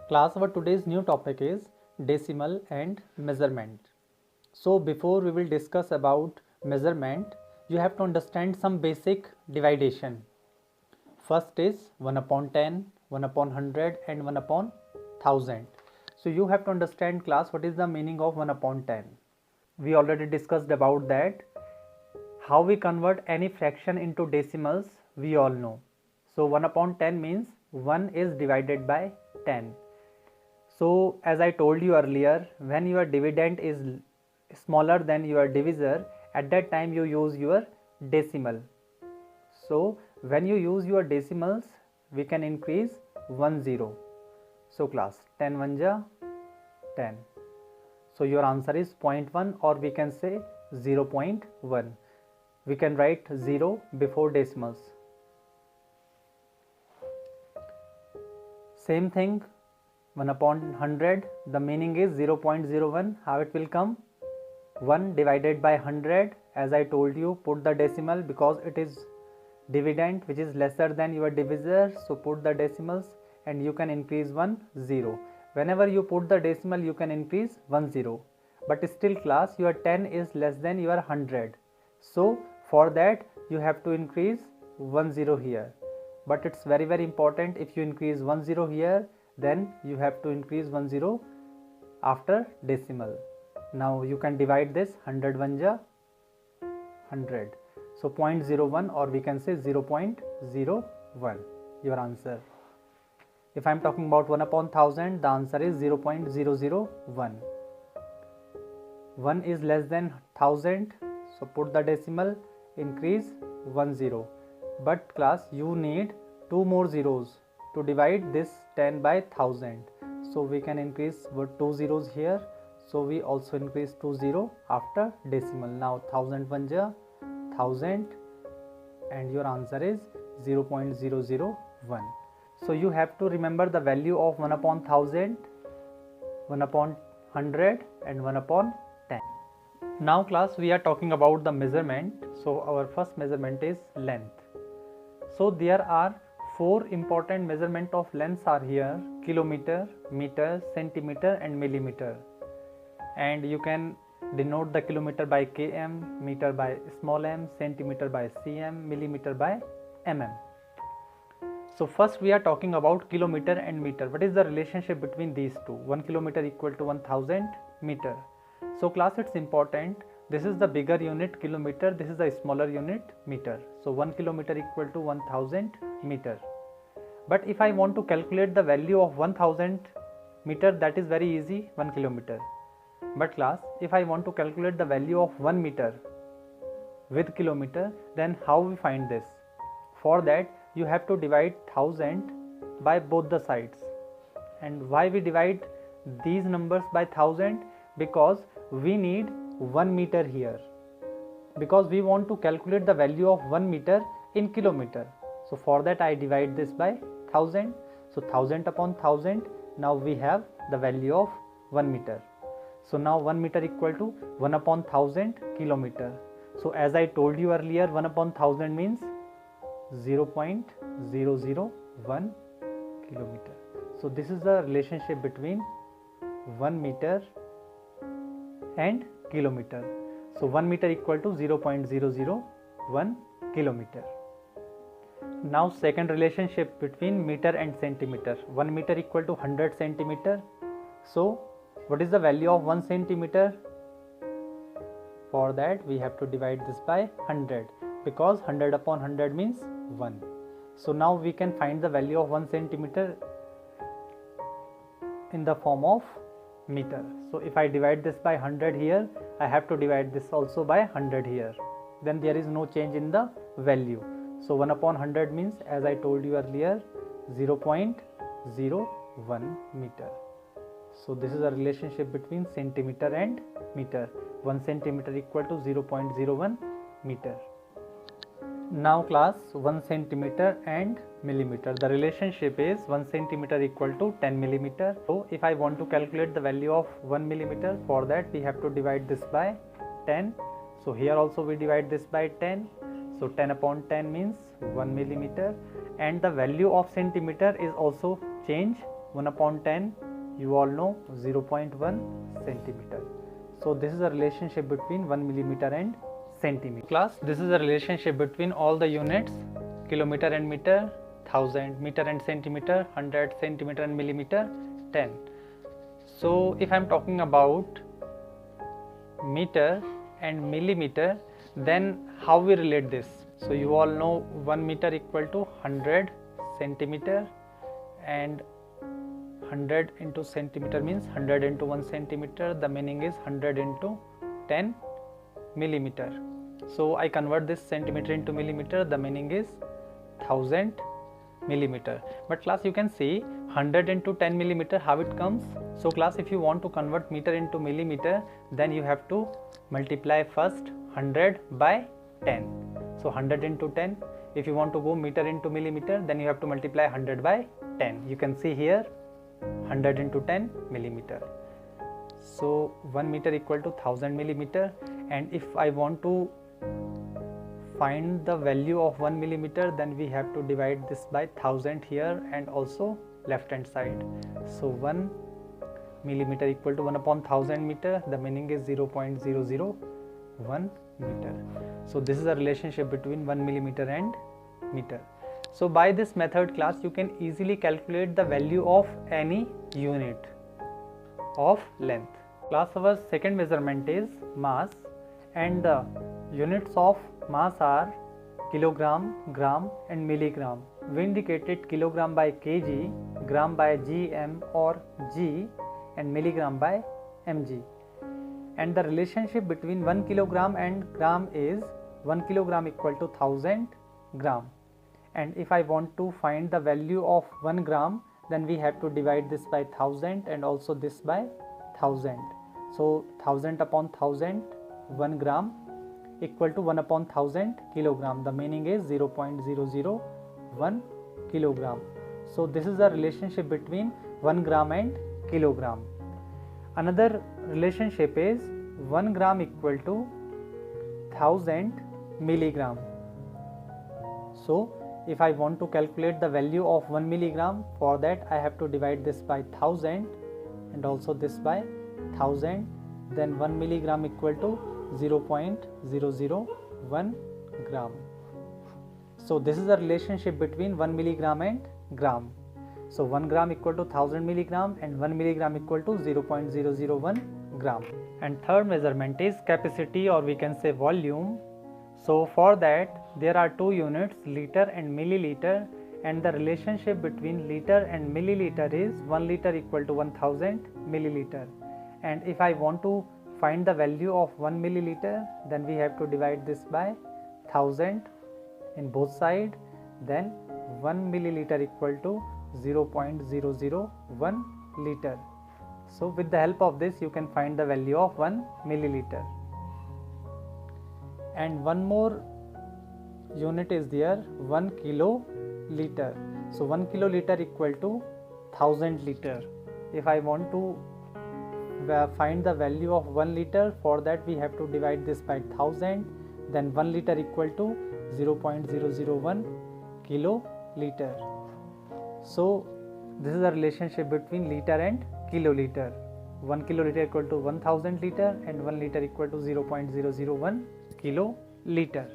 Class, our today's new topic is decimal and measurement. So before we will discuss about measurement, you have to understand some basic dividation. First is 1 upon 10, 1 upon 100 and 1 upon 1000. So you have to understand, class, what is the meaning of 1 upon 10. We already discussed about that. How we convert any fraction into decimals, we all know. So 1 upon 10 means 1 is divided by 10. So as I told you earlier, when your dividend is smaller than your divisor, at that time you use your decimal. So when you use your decimals, we can increase 1 0. So class, 10 1 ja 10. So your answer is 0.1, or we can say 0.1. We can write 0 before decimals. Same thing, 1 upon 100, the meaning is 0.01. How it will come? 1 divided by 100. As I told you, put the decimal because it is dividend which is lesser than your divisor. So put the decimals and you can increase 1 0. Whenever you put the decimal, you can increase 1 0. But still, class, your 10 is less than your 100. So for that you have to increase 1 0 here. But it's very important, if you increase 1 0 here, then you have to increase 1 0 after decimal. Now you can divide this, 100 1 ja 100. So 0.01, or we can say 0.01, your answer. If I am talking about 1 upon 1000, the answer is 0.001. 1 is less than 1000, so put the decimal, increase 1 0. But class, you need 2 more zeros to divide this 10 by 1000. So we can increase 2 zeros here. So we also increase 2 0 after decimal. Now 1000 1 ja 1000, and your answer is 0.001. So you have to remember the value of 1 upon 1000, 1 upon 100 and 1 upon 10. Now class, we are talking about the measurement. So our first measurement is length. So there are 4 important measurement of lengths are here: kilometer, meter, centimeter and millimeter. And you can denote the kilometer by km, meter by small m, centimeter by cm, millimeter by mm. So first we are talking about kilometer and meter. What is the relationship between these two? 1 kilometer equal to 1000 meter. So class, it's important. This is the bigger unit, kilometer. This is the smaller unit, meter. So 1 kilometer equal to 1000 meter. But if I want to calculate the value of 1000 meter, that is very easy, 1 kilometer. But class, if I want to calculate the value of 1 meter with kilometer, then how we find this? For that, you have to divide 1000 by both the sides. And why we divide these numbers by 1000? Because we need 1 meter here. Because we want to calculate the value of 1 meter in kilometer. So for that I divide this by 1000. So 1000 upon 1000. Now we have the value of 1 meter. So now 1 meter equal to 1 upon 1000 kilometer. So as I told you earlier, 1 upon 1000 means 0.001 kilometer. So this is the relationship between 1 meter and kilometer. So 1 meter equal to 0.001 kilometer. Now second relationship between meter and centimeter. 1 meter equal to 100 centimeter. So what is the value of 1 centimeter? For that we have to divide this by 100, because 100 upon 100 means 1. So now we can find the value of 1 centimeter in the form of meter. So if I divide this by 100 here, I have to divide this also by 100 here. Then there is no change in the value. So 1 upon 100 means, as I told you earlier, 0.01 meter. So this is a relationship between centimeter and meter. 1 centimeter equal to 0.01 meter. Now class, 1 centimeter and millimeter. The relationship is 1 centimeter equal to 10 millimeter. So if I want to calculate the value of 1 millimeter, for that we have to divide this by 10. So here also we divide this by 10. So 10 upon 10 means 1 millimeter, and the value of centimeter is also changed. 1 upon 10, you all know 0.1 centimeter. So this is a relationship between 1 millimeter and centimeter. Class, this is a relationship between all the units, kilometer and meter, 1000, meter and centimeter, 100, centimeter and millimeter, 10. So if I am talking about meter and millimeter, then how we relate this? So you all know 1 meter equal to 100 centimeter, and 100 into centimeter means 100 into 1 centimeter. The meaning is 100 into 10 millimeter. So I convert this centimeter into millimeter. The meaning is 1000 millimeter. But class, you can see 100 into 10 millimeter, how it comes. So class, if you want to convert meter into millimeter, then you have to multiply first 100 by 10. So 100 into 10. If you want to go meter into millimeter, then you have to multiply 100 by 10. You can see here 100 into 10 millimeter. So 1 meter equal to 1000 millimeter. And if I want to find the value of 1 millimeter, then we have to divide this by 1000 here and also left hand side. So 1 millimeter equal to 1 upon 1000 meter. The meaning is 0.001 meter. So this is a relationship between 1 millimeter and meter. So by this method, class, you can easily calculate the value of any unit of length. Class, our second measurement is mass, and the units of mass are kilogram, gram and milligram. We indicated kilogram by kg, gram by gm or g, and milligram by mg. And the relationship between 1 kilogram and gram is 1 kilogram equal to 1000 gram. And if I want to find the value of 1 gram, then we have to divide this by 1000 and also this by 1000. So 1000 upon 1000, 1 gram equal to 1 upon 1000 kilogram. The meaning is 0.001 kilogram. So this is the relationship between 1 gram and kilogram. Another relationship is 1 gram equal to 1000 milligram. So if I want to calculate the value of 1 milligram, for that I have to divide this by 1000 and also this by 1000. Then 1 milligram equal to 0.001 gram. So this is the relationship between 1 milligram and gram. So 1 gram equal to 1000 milligram and 1 milligram equal to 0.001 gram. And third measurement is capacity, or we can say volume. So for that there are two units, liter and milliliter, and the relationship between liter and milliliter is 1 liter equal to 1000 milliliter. And if I want to find the value of 1 milliliter, then we have to divide this by 1000 in both sides. Then 1 milliliter equal to 0.001 liter. So with the help of this you can find the value of 1 milliliter. And one more unit is there, 1 kiloliter. So 1 kiloliter equal to 1000 liter. If I want to find the value of 1 liter, for that we have to divide this by 1000. Then 1 liter equal to 0.001 kiloliter. So this is the relationship between liter and kiloliter. 1 kiloliter equal to 1000 liter and 1 liter equal to 0.001 kiloliter.